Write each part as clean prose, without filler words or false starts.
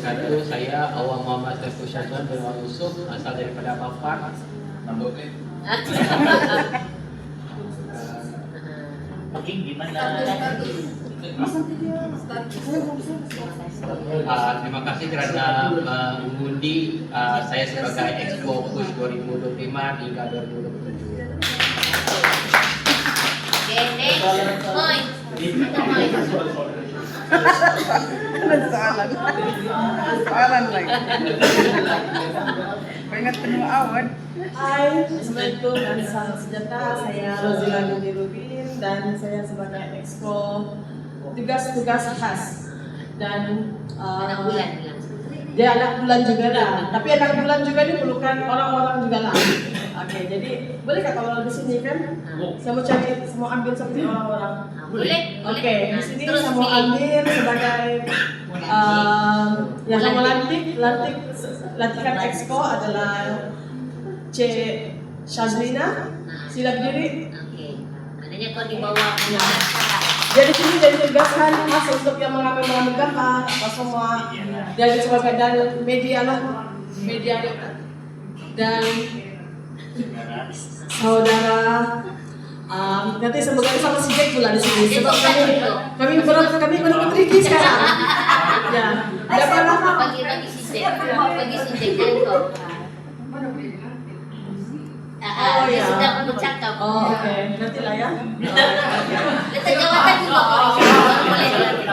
wabarakatuh. Saya Awam Muhammad Tengku Syazwan bin Wal Yusuf, asal daripada Bapak. Terima kasih kerana mengundi saya sebagai Exco Push 2025 hingga 2027. Soalan lagi. Pengen penuh awan. Hai, Assalamualaikum dan salam sejahtera. Saya Rozila Nudi Rubin dan saya sebagai Exco tugas-tugas khas dan anak bulan. dia anak bulan juga lah. Tapi anak bulan juga diperlukan orang-orang juga lah. Oke, jadi bolehkah kalau di sini kan saya mau cari, saya mau ambil seperti orang-orang. Boleh. Oke, di sini Terus saya mau ambil sebagai yang mau lantikan Exco adalah C. Shazlina. Sila berdiri. Oke. Adanya kau di bawah. Jadi sini jadi tugaskan khas untuk yang mengambil gambar apa semua. Jadi sebagai dan media lah, media dan saudara. Nanti semoga sama si Jack pula di sini. Sebab kami benar tricky sekarang. Ya, dapat apa? Bagi si Jack kau. Dia sedang bercakap. Oh, oke. Nanti lah ya. Letak jawatan juga.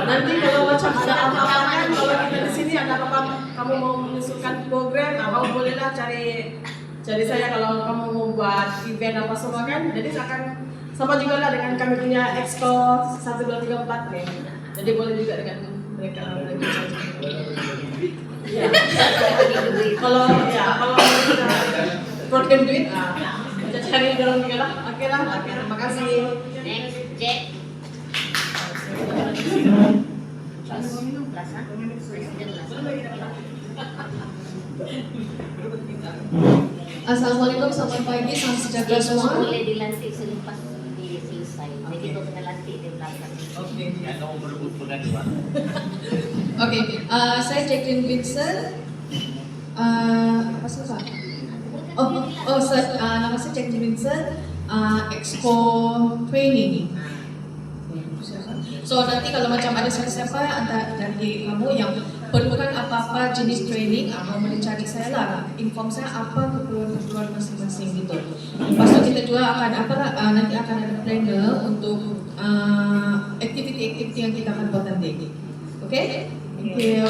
Nanti kalau macam ada apa-apa kan, kalau kita di sini ada apa-apa, kamu mau menyusulkan program, kamu bolehlah cari saya kalau kamu mau buat event apa semua kan. Jadi akan sama juga lah dengan kami punya Exco 1, 2, 3, 4 nih. Jadi boleh juga dengan mereka lagi. Ya. Kalau kita program duit, kita cari dalam juga lah. Oke lah, terima kasih. Next, Jack. Assalamualaikum, selamat pagi, salam sejahtera semua. Boleh dilantik selepas dia selesai. Jadi kau kena lantik di belakang. Oke, saya Jacqueline Vincent. Apa sih Pak? Nama saya Jacqueline Vincent. Exco Training. So nanti kalau macam ada siapa dari kamu yang perlukan apa-apa jenis training, mau mencari saya lah, inform saya apa keperluan masing-masing gitu. Lepas itu kita juga akan nanti akan ada planner untuk aktiviti-aktiviti yang kita akan buat nanti. Oke? Thank you.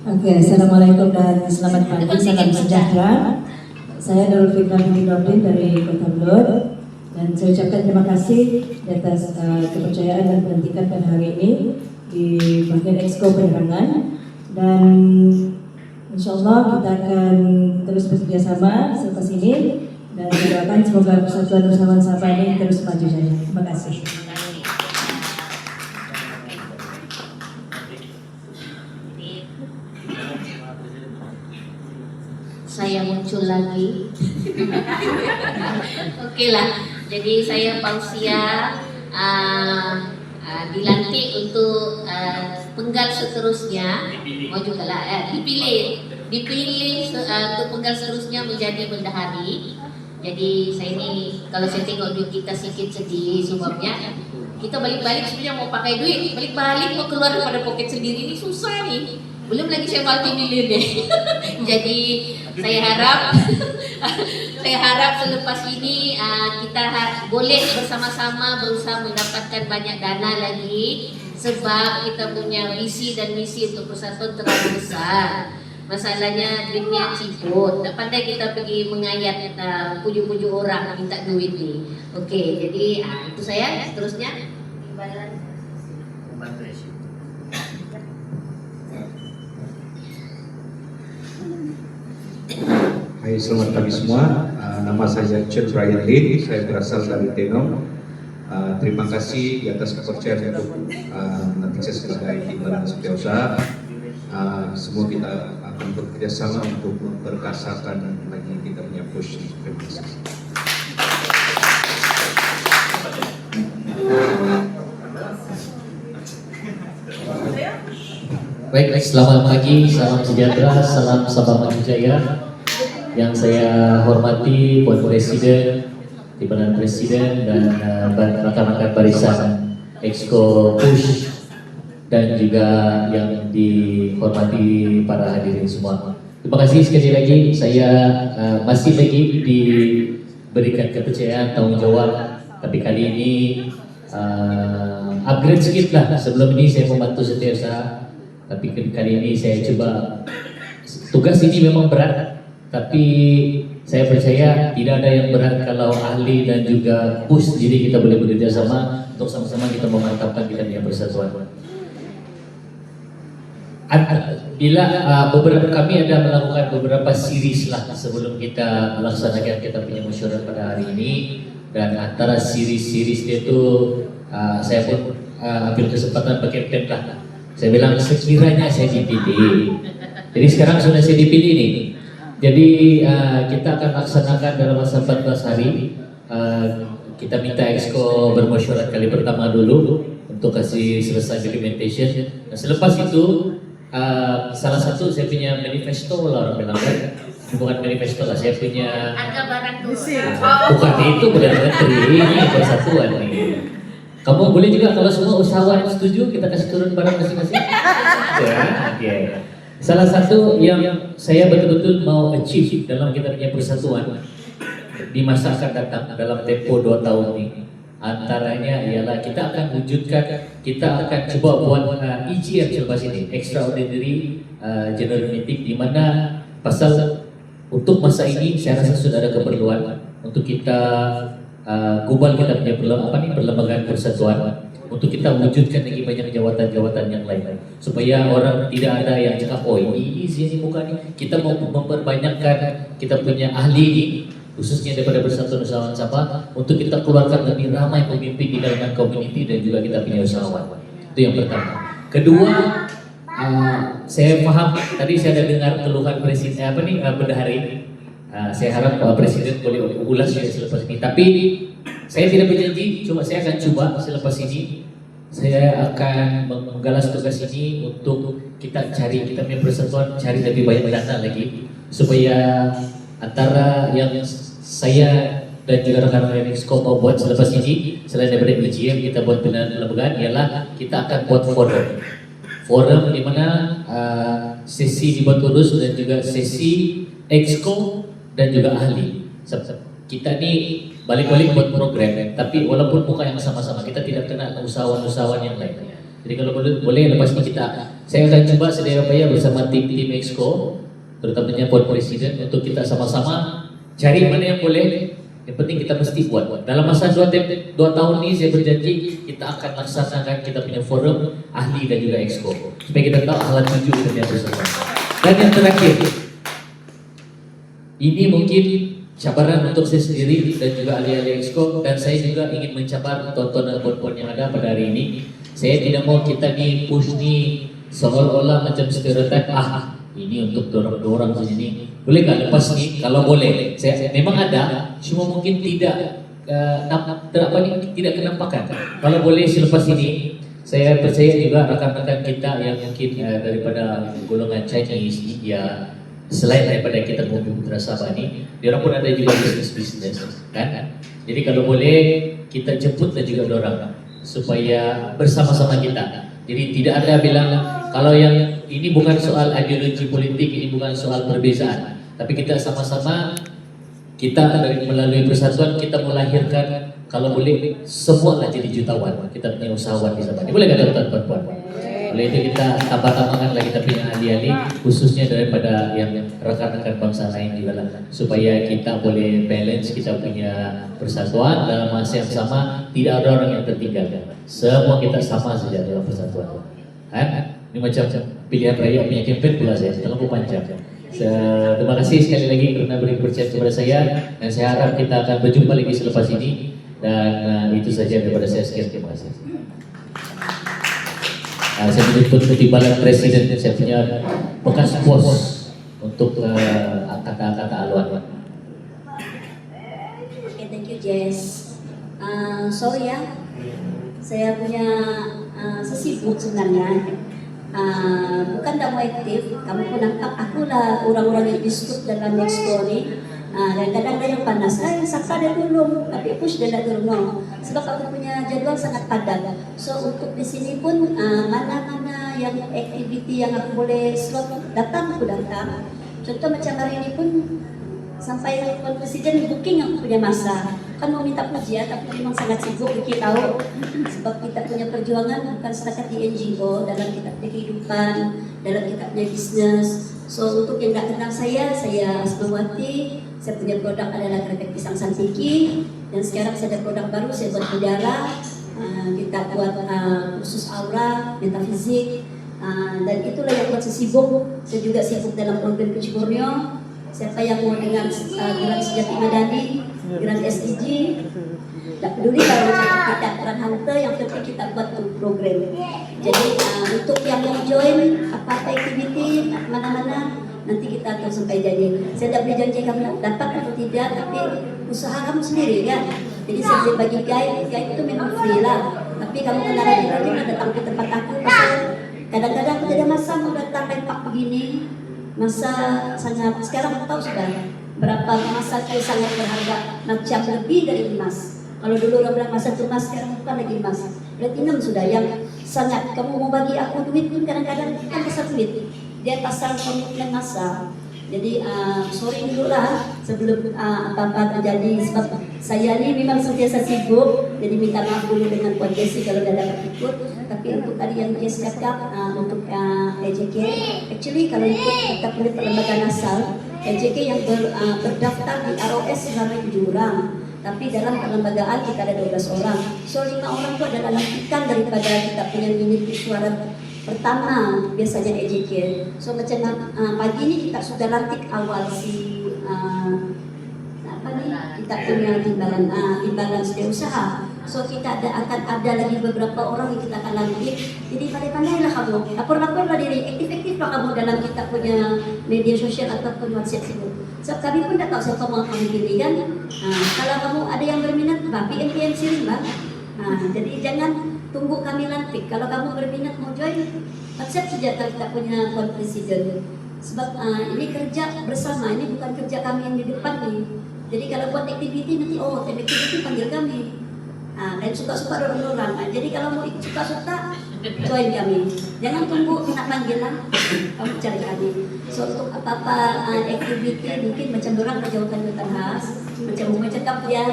Oke, Assalamualaikum dan selamat pagi, salam sejahtera. Saya Nurul Fikra Binti Nordin dari Kota Blor, dan saya ucapkan terima kasih atas kepercayaan dan pelantikan pada hari ini di bagian Exco Penerangan, dan insya Allah kita akan terus bekerja sama selepas ini, dan saya doakan semoga persatuan bersama sama ini terus maju saja. Terima kasih. Saya muncul lagi. Oke lah. Jadi saya Pausia dilantik untuk penggal seterusnya. Mau juga lah dipilih untuk penggal seterusnya menjadi bendahari. Jadi saya ini kalau saya tengok duit kita sedikit sedih sebabnya kita balik-balik sebenarnya mau pakai duit, balik-balik mau keluar daripada poket sendiri ini susah nih. Belum lagi saya multi-millionaire. Jadi saya harap selepas ini kita boleh bersama-sama berusaha mendapatkan banyak dana lagi, sebab kita punya visi dan misi untuk persatuan terlalu besar. Masalahnya duitnya ciput, tak pandai kita pergi mengayat puju-puju orang minta duit ni. Okey, jadi itu saya. Seterusnya imbalan. Hai, selamat pagi semua. Nama saya Chen Brian Lin, saya berasal dari Tenom. Terima kasih di atas kepercayaan untuk nanti saya sebagai imbalan setiausaha. semua kita akan bekerjasama untuk memperkasakan lagi kita punya push di feminisasi. Baik, selamat pagi, salam sejahtera, salam Sabah Maju Jaya. Yang saya hormati Puan Presiden, Timbalan Presiden dan rekan-rekan barisan Exco Push dan juga yang dihormati para hadirin semua. Terima kasih sekali lagi, saya masih lagi diberikan kepercayaan tanggung jawab, tapi kali ini upgrade sedikit lah. Sebelum ini saya membantu setiausaha, tapi kali ini saya coba. Tugas ini memang berat, tapi saya percaya tidak ada yang berat kalau ahli dan juga push. Jadi kita boleh bekerja sama untuk sama-sama kita memantapkan kita punya persatuan. Bila kami ada melakukan beberapa series lah sebelum kita melaksanakan kita punya musyawarah pada hari ini, dan antara series itu saya pun ambil kesempatan pakai pen lah. Saya bilang sekiranya saya dipilih. Jadi sekarang sudah saya dipilih nih. Jadi kita akan laksanakan dalam masa 14 hari. Kita minta Exco bermusyawarah kali pertama dulu untuk kasih selesai documentation. Nah, selepas itu salah satu saya punya manifesto lah orang bilang kan. Bukan manifesto lah, saya punya Harga barang tuh. bukan itu Perdana Menteri, ini persatuan nih. Kamu boleh juga kalau semua usahawan setuju kita kasih turun barang masing-masing. Ya, oke. Salah satu yang saya betul-betul mau achieve dalam kita punya persatuan di masa akan datang dalam tempo 2 tahun ini, antaranya ialah kita akan wujudkan, kita akan coba buat EGM selepas ini, Extraordinary General Meeting, di mana pasal untuk masa ini saya rasa sudah ada keperluan untuk kita gubal kita punya perlembagaan persatuan, untuk kita wujudkan lagi banyak jawatan-jawatan yang lain, supaya orang tidak ada yang cakap oh ini sini bukan ini. Kita mau memperbanyakkan kita punya ahli ini, khususnya daripada Persatuan Usahawan Sabah, untuk kita keluarkan lebih ramai pemimpin di dalam community dan juga kita punya usahawan. Itu yang pertama. Kedua, saya paham tadi saya ada dengar keluhan presiden bendahari. Saya harap Pak Presiden boleh ulas ya selepas ini. Tapi saya tidak berjanji, cuma saya akan coba selepas ini. Saya akan menggalas tugas ini untuk kita cari, kita punya persatuan cari lebih banyak dana lagi, supaya antara yang saya dan juga rekan-rekan Exco mau buat selepas ini, selain daripada EGM kita buat pelembagaan, ialah kita akan buat forum di mana sesi dibuat lulus dan juga sesi Exco dan juga ahli. Kita ni balik-balik buat program, tapi walaupun bukan yang sama-sama, kita tidak kena usahawan-usahawan yang lain. Jadi kalau boleh lepas ini saya akan coba sedia upaya bersama tim Exco, terutamanya Puan Presiden, untuk kita sama-sama cari mana yang boleh. Yang penting kita mesti buat. Dalam masa 2 tahun ini saya berjanji kita akan laksanakan kita punya forum ahli dan juga Exco, supaya kita tahu alat tuju kita bersama. Dan yang terakhir, ini mungkin cabaran untuk saya sendiri dan juga ahli-ahli Exco, dan saya juga ingin mencabar tonton dan puan-puan yang ada pada hari ini. Saya tidak mau kita ni push ni seolah-olah macam stereotip, ini untuk dorang sini. Boleh tak lepas ni? Kalau boleh, saya memang ada, cuma mungkin tidak tidak kenampakan. Kalau boleh selepas ini, saya percaya juga rekan-rekan kita yang mungkin daripada golongan Chinese, India, selain daripada kita Bumi Putra Sabah ni, dia orang pun ada juga bisnes, kan? Jadi kalau boleh kita jemput dan juga orang supaya bersama-sama kita. Jadi tidak ada bilang kalau yang ini bukan soal ideologi politik, ini bukan soal perbezaan, tapi kita sama-sama kita melalui persatuan kita melahirkan, kalau boleh semua lah jadi jutawan. Kita punya usahawan di sana. Boleh kata tuan-tuan? Oleh itu kita tambah-tambahkan lagi tapi yang ahli-ahli, khususnya daripada yang rekan-rekan bangsa lain juga lah, supaya kita boleh balance kita punya persatuan dalam masa yang sama, tidak ada orang yang tertinggal. Semua kita sama saja dalam persatuan. Ini macam pilihan raya punya campaign pula saya, terlalu panjang. Terima kasih sekali lagi karena beri kepercayaan kepada saya, dan saya harap kita akan berjumpa lagi selepas ini. Dan itu saja daripada saya, sekian, terima kasih. Saya menuntut ketimbangan Presiden, saya punya bekas bos untuk kata-kata aluan. Okay, thank you Jess. Sorry ya, saya punya sesibuk sebenarnya. Bukan tak mau aktif, kamu pun nampak akulah orang-orang yang diskut dalam next story. Dan kadang ada yang panas, yang saksa dia turun, tapi push dia tak turun. No. Sebab aku punya jadual sangat padat. So untuk di sini pun mana-mana yang aktiviti yang aku boleh slot datang, aku datang. Contoh macam hari ini pun sampai Presiden booking aku punya masa. Kan mau minta pujian, tapi memang sangat sibuk kita tahu. Sebab kita punya perjuangan bukan setakat di NGO, dalam kita punya kehidupan, dalam kita punya bisnes. So untuk yang tak kenal saya Asmawati. Saya punya produk adalah keripik pisang santiki, dan sekarang saya ada produk baru, saya buat mutiara. Kita buat khusus aura, metafizik, dan itulah yang buat saya sibuk. Saya juga sibuk dalam program Coach Borneo. Siapa yang mau dengar Gerak Sejati Madani, Gerak SDG, tak peduli kalau macam kita Gerak Hunter, yang penting kita buat program. Jadi untuk yang mau join apa-apa aktiviti mana-mana, nanti kita akan sampai jadi. Saya tak boleh janji kamu dapat atau tidak, tapi usaha kamu sendiri kan. Jadi saya boleh bagi guide itu memang free lah. Tapi kamu kena rajin datang ke tempat aku. Kadang-kadang aku ada masa mau datang tempat begini, masa sangat sekarang tahu sudah berapa masa itu sangat berharga, macam lebih dari emas. Kalau dulu orang bilang masa itu emas, sekarang bukan lagi emas. Platinum sudah yang sangat. Kamu mau bagi aku duit pun kadang-kadang bukan pasal duit. Dia pasal komitmen masa. Jadi sorry dulu lah sebelum apa-apa terjadi, sebab saya ini memang sentiasa sibuk. Jadi minta maaf dulu dengan Puan Jessie kalau tidak dapat ikut. Tapi untuk tadi yang Jess cakap untuk EJK, actually kalau ikut kita punya perlembagaan asal, EJK yang berdaftar di ROS selama 7 orang. Tapi dalam perlembagaan kita ada 12 orang. So 5 orang itu adalah lantikan daripada kita punya unit suara pertama biasanya EJK. So macam pagi ini kita sudah lantik awal si kita punya timbalan setiausaha. So kita akan ada lagi beberapa orang yang kita akan lantik. Jadi pandai-pandailah kamu, lapor-laporlah diri, aktif-aktiflah kamu dalam kita punya media sosial ataupun WhatsApp itu. So kami pun tak tahu siapa mau kami pilih kan. Kalau kamu ada yang berminat, PMPM sini bang. Jadi jangan tunggu kami lantik. Kalau kamu berminat mau join, WhatsApp saja kita punya Puan Presiden. Sebab ini kerja bersama, ini bukan kerja kami yang di depan nih. Jadi kalau buat aktiviti nanti, tim aktiviti panggil kami. Dan suka-suka orang-orang. Jadi kalau mau ikut suka-suka, join kami. Jangan tunggu nak panggilan, kamu cari kami. So untuk apa-apa aktiviti mungkin macam orang berjauhan-jauhan khas, macam cakap dia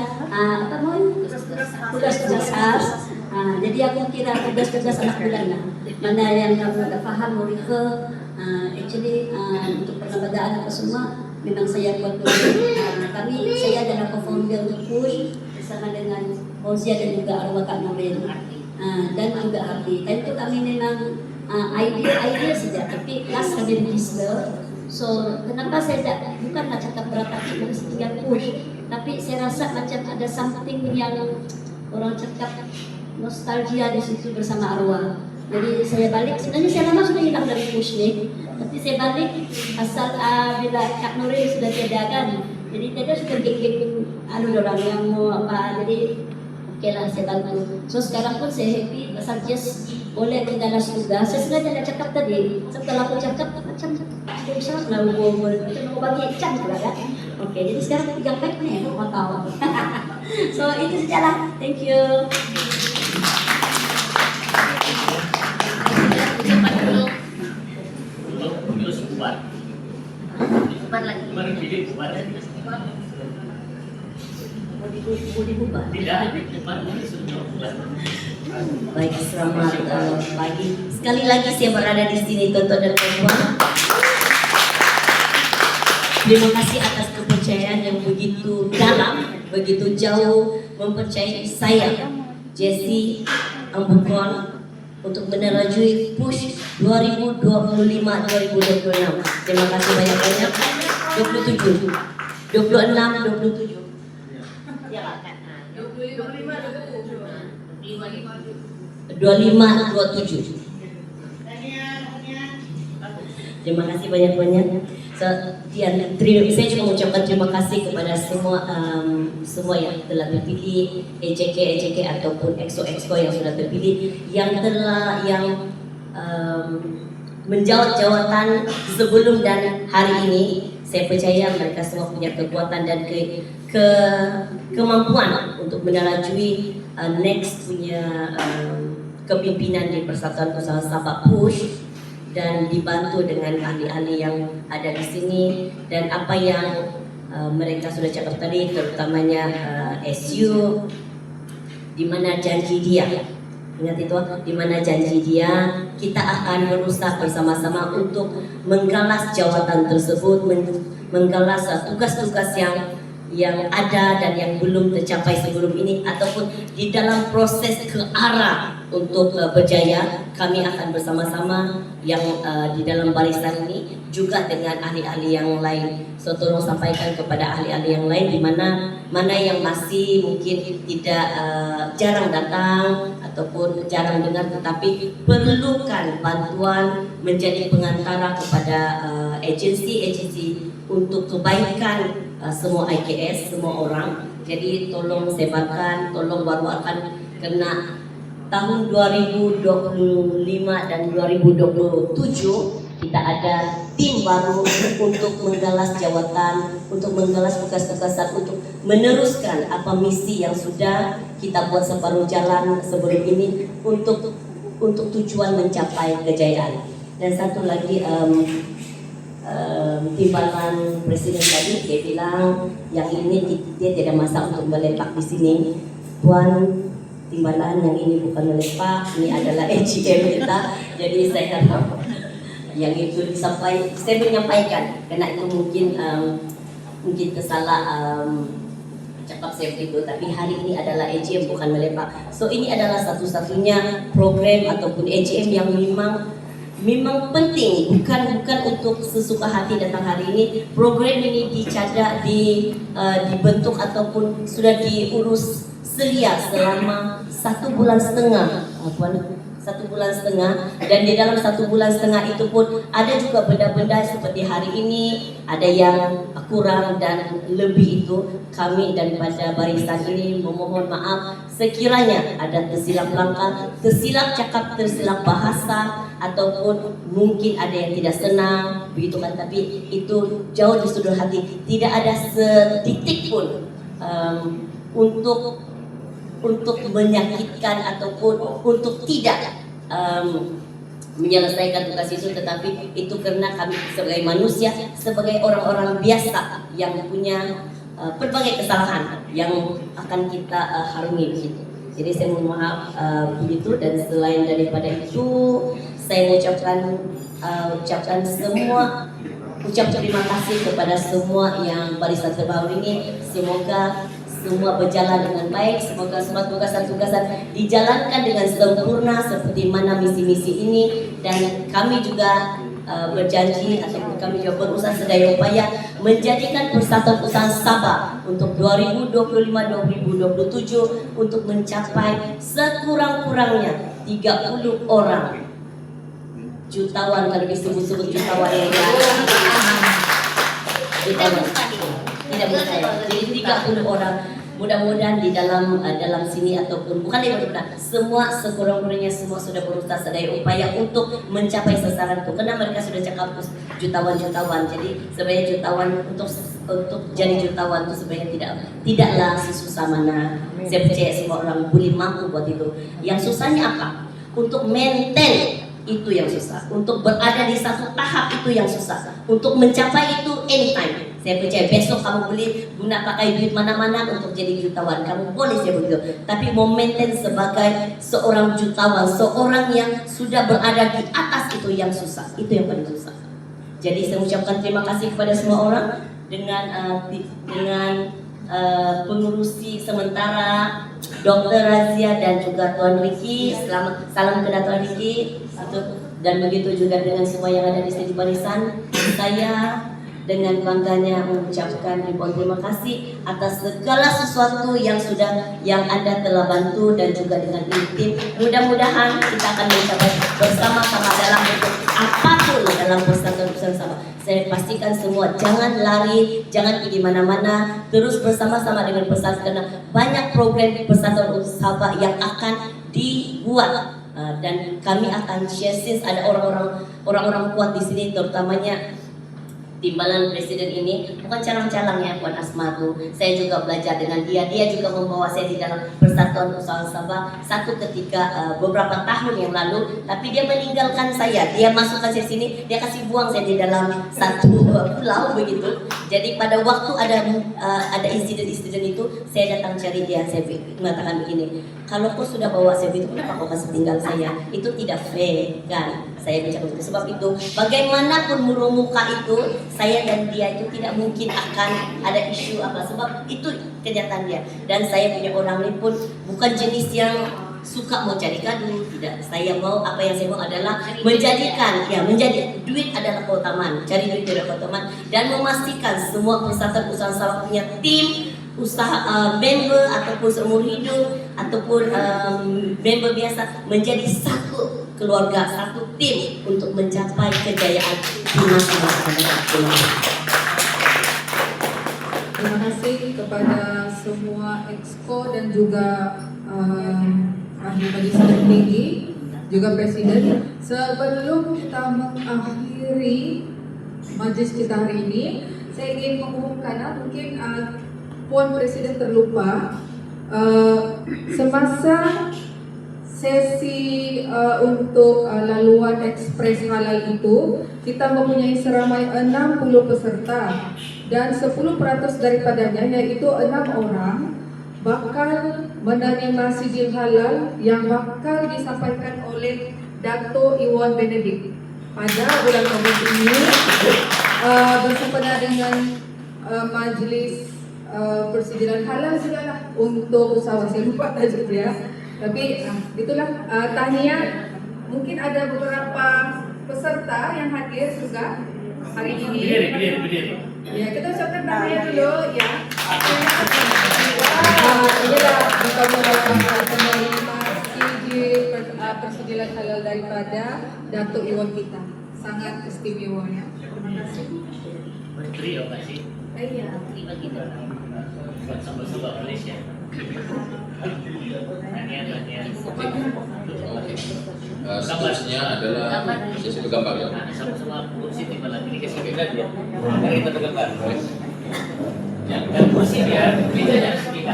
tugas-tugas khas. Jadi aku kira tugas-tugas anak bulan lah. Mana yang kamu tak faham mau refer, actually untuk perlembagaan apa semua memang saya buat dulu. Saya adalah co-founder untuk Push bersama dengan Fauzia dan juga Arwah Kak Nuril dan juga Hardi. Dan itu kami memang idea saja, tapi last kami register. So kenapa saya bukan nak cakap berat tapi tinggal push, tapi saya rasa macam ada something yang orang cakap nostalgia di situ bersama Arwah. Jadi saya balik, sebenarnya saya lama sudah hilang dari push ni, tapi saya balik asal bila Kak Nuril sudah tiada kan. Jadi tiada sudah geng-geng orang yang mau apa, jadi okey lah saya bantu. So sekarang pun saya happy pasal just boleh kendala sudah. Saya sengaja nak cakap tadi, setelah aku cakap macam ada usaha lah macam mau bagi can pula kan. Okey, jadi sekarang pegang mic ni mau tahu. So itu sajalah. Thank you. Bubar lagi. Baik, selamat pagi. Sekali lagi saya berada di sini, tonton dan kawan. Terima kasih atas kepercayaan yang begitu dalam, begitu jauh mempercayai saya, Jessie Ambukon, untuk menerajui Push 2025-2026. Terima kasih banyak-banyak. 27, 26, 27. Ya kan? 25, 27. Terima kasih banyak-banyak. Saya juga mengucapkan terima kasih kepada semua yang telah terpilih, EJK ataupun EXCO yang sudah terpilih, yang menjawab jawatan sebelum dan hari ini. Saya percaya mereka semua punya kekuatan dan kemampuan untuk menjalani next punya kepimpinan di Persatuan Usaha Sabah Push, dan dibantu dengan ahli-ahli yang ada di sini, dan apa yang mereka sudah cakap tadi, terutamanya SU, di mana janji dia, ingat itu, di mana janji dia, kita akan berusaha bersama-sama untuk menggalas jawatan tersebut, menggalas tugas-tugas yang ada dan yang belum tercapai sebelum ini, ataupun di dalam proses ke arah untuk berjaya. Kami akan bersama-sama yang di dalam barisan ini juga dengan ahli-ahli yang lain. So tolong sampaikan kepada ahli-ahli yang lain di mana yang masih mungkin tidak jarang datang ataupun jarang dengar, tetapi perlukan bantuan menjadi pengantara kepada agensi-agensi untuk kebaikan semua IKS, semua orang. Jadi tolong sebarkan, tolong wawarkan, karena tahun 2025 dan 2027 kita ada tim baru untuk menggalas jawatan, untuk menggalas tugas-tugasan, untuk meneruskan apa misi yang sudah kita buat separuh jalan sebelum ini untuk tujuan mencapai kejayaan. Dan satu lagi, timbalan presiden tadi dia bilang yang ini dia tidak masak untuk melepak di sini. Puan, timbalan yang ini bukan melepak, ini adalah AGM kita. Jadi saya harap yang itu saya menyampaikan, karena itu mungkin kesalah cakap saya begitu, tapi hari ini adalah AGM bukan melepak. So ini adalah satu-satunya program ataupun AGM yang memang penting, bukan untuk sesuka hati datang hari ini. Program ini dibentuk ataupun sudah diurus selia selama 1,5 bulan, 1,5 bulan, dan di dalam 1,5 bulan itu pun ada juga benda-benda seperti hari ini ada yang kurang dan lebih. Itu kami daripada barisan ini memohon maaf sekiranya ada tersilap langkah, tersilap cakap, tersilap bahasa, ataupun mungkin ada yang tidak senang begitu kan, tapi itu jauh di sudut hati, tidak ada setitik pun untuk menyakitkan ataupun untuk tidak menyelesaikan tugas itu, tetapi itu karena kami sebagai manusia, sebagai orang-orang biasa yang punya berbagai kesalahan yang akan kita harungi begitu. Jadi saya mohon maaf begitu, dan selain daripada itu saya ucapkan terima kasih kepada semua yang barisan terbaru ini. Semoga semua berjalan dengan baik, semoga semua tugasan-tugasan dijalankan dengan sempurna seperti mana misi-misi ini, dan kami juga berjanji ataupun kami juga berusaha sedaya upaya menjadikan Persatuan Usaha Sabah untuk 2025-2027 untuk mencapai sekurang-kurangnya 30 orang jutawan, kalau disebut-sebut jutawan yang tidak mustahil. Jadi 30 orang, mudah-mudahan di dalam sini ataupun bukan di mana, semua sekurang-kurangnya semua sudah berusaha sedaya upaya untuk mencapai sasaran itu, karena mereka sudah cakap jutawan. Jadi sebenarnya jutawan untuk jadi jutawan itu sebenarnya tidaklah sesusah mana. Saya percaya semua orang boleh mampu buat itu. Yang susahnya apa? Untuk maintain itu yang susah, untuk berada di satu tahap itu yang susah, untuk mencapai itu anytime. Saya percaya besok kamu boleh guna pakai duit mana-mana untuk jadi jutawan, kamu boleh saya begitu. Tapi mau maintain sebagai seorang jutawan, seorang yang sudah berada di atas itu yang susah, itu yang paling susah. Jadi saya ucapkan terima kasih kepada semua orang dengan pengurusi sementara Dr. Razia dan juga Tuan Ricky. Salam kepada Tuan Ricky, dan begitu juga dengan semua yang ada di sini barisan. Saya dengan bangganya mengucapkan ribuan terima kasih atas segala sesuatu yang Anda telah bantu dan juga dengan tim. Mudah-mudahan kita akan mencapai bersama-sama dalam bentuk apapun dalam persatuan bersama. Saya pastikan semua jangan lari, jangan pergi mana-mana, terus bersama-sama dengan persatuan karena banyak program persatuan usaha yang akan dibuat. Dan kami akan share since ada orang-orang kuat di sini, terutamanya timbalan presiden ini bukan calang-calang ya Puan Asma tuh. Saya juga belajar dengan dia juga membawa saya di dalam persatuan usaha Sabah satu ketika beberapa tahun yang lalu, tapi dia meninggalkan saya, dia masukkan saya sini, dia kasih buang saya di dalam satu pulau begitu. Jadi pada waktu ada insiden itu, saya datang cari dia, saya mengatakan begini, kalau kau sudah bawa saya itu, kenapa kau kasih tinggal saya? Itu tidak fair kan? Saya bicara begitu. Sebab itu, bagaimanapun muka itu, saya dan dia itu tidak mungkin akan ada isu apa. Sebab itu kenyataan dia. Dan saya punya orang ini pun bukan jenis yang suka mau cari gaduh, tidak. Saya mau, apa yang saya mau adalah menjadi duit adalah keutamaan, cari duit adalah keutamaan, dan memastikan semua persatuan usaha Sabah punya tim usaha member ataupun seumur hidup ataupun member biasa menjadi satu keluarga, satu tim untuk mencapai kejayaan di masing-masing. Terima kasih kepada semua exco dan juga ahli legislatif tinggi, juga presiden. Sebelum kita mengakhiri majlis kita hari ini, saya ingin mengumumkan mungkin Puan Presiden terlupa semasa sesi untuk laluan ekspres halal itu kita mempunyai seramai 60 peserta dan 10% daripadanya yaitu 6 orang bakal menerima sijil halal yang bakal disampaikan oleh Dato' Iwan Benedict pada bulan Maret ini bersempena dengan majlis persidangan halal sudahlah untuk usaha. Saya lupa tajuk ya. Tapi itulah Tania, mungkin ada beberapa peserta yang hadir juga hari ini. Berdiri. Ya, kita ucapkan Tania dulu ya. Inilah bersama penerima persidangan halal daripada Dato' Iwan kita. Sangat istimewa ya. Terima kasih. Menteri apa sih? Iya. Terima kita. Sama-sama Malaysia. Seterusnya adalah sesi bergambar ya. Sama-sama kursi di malam ini kasih beda dia. Mari kita bergambar. Yang kursi dia bedanya kita.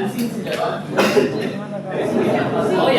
Oh ya.